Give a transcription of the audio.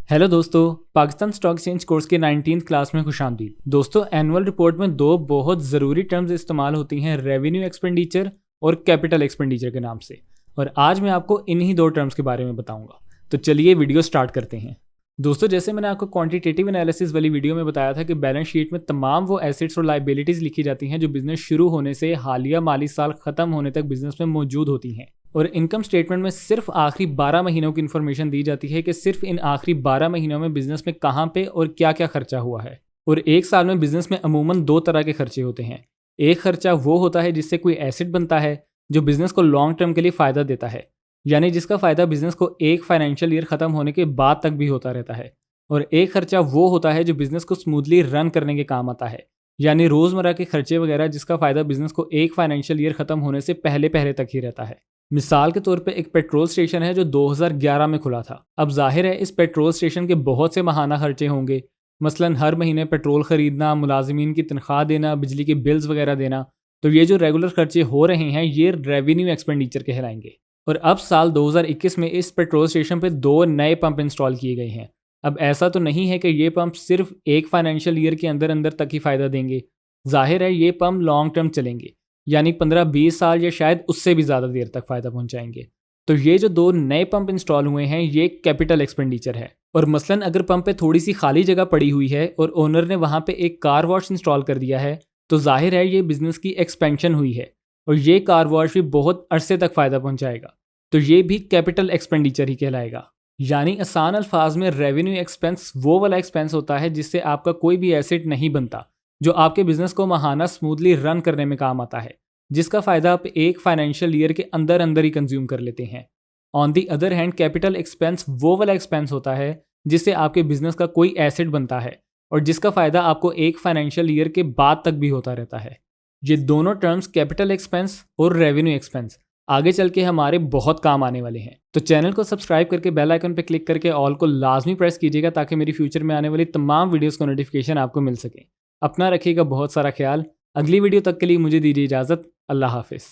Hello दोस्तों, Pakistan stock exchange course के 19th class में खुशामदीद। दोस्तों, एनुअल रिपोर्ट में दो बहुत ज़रूरी टर्म्स इस्तेमाल होती हैं, रेवेन्यू एक्सपेंडिचर और कैपिटल एक्सपेंडिचर के नाम से। और आज मैं आपको इन्हीं दो टर्म्स के बारे में बताऊंगा। तो चलिए वीडियो स्टार्ट करते हैं। दोस्तों, जैसे मैंने आपको क्वांटिटेटिव एनालिसिस वाली वीडियो में बताया था कि बैलेंस शीट में तमाम वो एसेट्स और लाइबिलिटीज़ लिखी जाती हैं जो बिजनेस शुरू होने से हालिया माली साल ख़त्म होने तक बिजनेस में मौजूद होती हैं। और इनकम स्टेटमेंट में सिर्फ आखिरी 12 महीनों की इन्फॉर्मेशन दी जाती है कि सिर्फ इन आखिरी 12 महीनों में बिजनेस में कहाँ पे और क्या क्या खर्चा हुआ है। और एक साल में बिजनेस में अमूमन दो तरह के खर्चे होते हैं। एक खर्चा वो होता है जिससे कोई एसेट बनता है जो बिजनेस को लॉन्ग टर्म के लिए फ़ायदा देता है, यानी जिसका फ़ायदा बिजनेस को एक फाइनेंशियल ईयर ख़त्म होने के बाद तक भी होता रहता है। और एक खर्चा वो होता है जो बिजनेस को स्मूथली रन करने के काम आता है, यानी रोज़मर्रा के खर्चे वगैरह जिसका फ़ायदा बिजनेस को एक फाइनेंशियल ईयर ख़त्म होने से पहले पहले तक ही रहता है। मिसाल के तौर पे एक पेट्रोल स्टेशन है जो 2011 में खुला था। अब जाहिर है इस पेट्रोल स्टेशन के बहुत से माहाना खर्चे होंगे, मसलन हर महीने पेट्रोल ख़रीदना, मुलाजिमीन की तनख्वाह देना, बिजली के बिल्स वगैरह देना। तो ये जो रेगुलर खर्चे हो रहे हैं ये रेवेन्यू एक्सपेंडिचर कहलाएंगे। और अब साल 2021 में इस पेट्रोल स्टेशन पे दो नए पंप इंस्टॉल किए गए हैं। अब ऐसा तो नहीं है कि ये पंप सिर्फ एक फाइनेंशियल ईयर के अंदर अंदर तक ही फ़ायदा देंगे। जाहिर है ये पंप लॉन्ग टर्म चलेंगे, यानी 15-20 साल या शायद उससे भी ज़्यादा देर तक फ़ायदा पहुंचाएंगे। तो ये जो दो नए पंप इंस्टॉल हुए हैं ये कैपिटल एक्सपेंडिचर है। और मसलन अगर पंप पे थोड़ी सी खाली जगह पड़ी हुई है और ओनर ने वहाँ पे एक कार वॉश इंस्टॉल कर दिया है, तो जाहिर है ये बिज़नेस की एक्सपेंशन हुई है और ये कार वॉश भी बहुत अरसे तक फ़ायदा पहुँचाएगा। तो ये भी कैपिटल एक्सपेंडिचर ही कहलाएगा। यानी आसान अल्फाज में रेवेन्यू एक्सपेंस वो वाला एक्सपेंस होता है जिससे आपका कोई भी एसेट नहीं बनता, जो आपके बिजनेस को माहाना स्मूथली रन करने में काम आता है, जिसका फ़ायदा आप एक फाइनेंशियल ईयर के अंदर अंदर ही कंज्यूम कर लेते हैं। On the other hand capital expense वो वाला एक्सपेंस होता है जिससे आपके बिजनेस का कोई एसेट बनता है और जिसका फ़ायदा आपको एक फाइनेंशियल ईयर के बाद तक भी होता रहता है। ये दोनों टर्म्स कैपिटल एक्सपेंस और रेवेन्यू एक्सपेंस आगे चल के हमारे बहुत काम आने वाले हैं। तो चैनल को सब्सक्राइब करके बेल आइकन पर क्लिक करके ऑल को लाजमी प्रेस कीजिएगा ताकि मेरी फ्यूचर में आने वाली तमाम वीडियोस का नोटिफिकेशन आपको मिल सके। अपना रखिएगा बहुत सारा ख्याल। अगली वीडियो तक के लिए मुझे दीजिए इजाज़त। अल्लाह हाफिज़।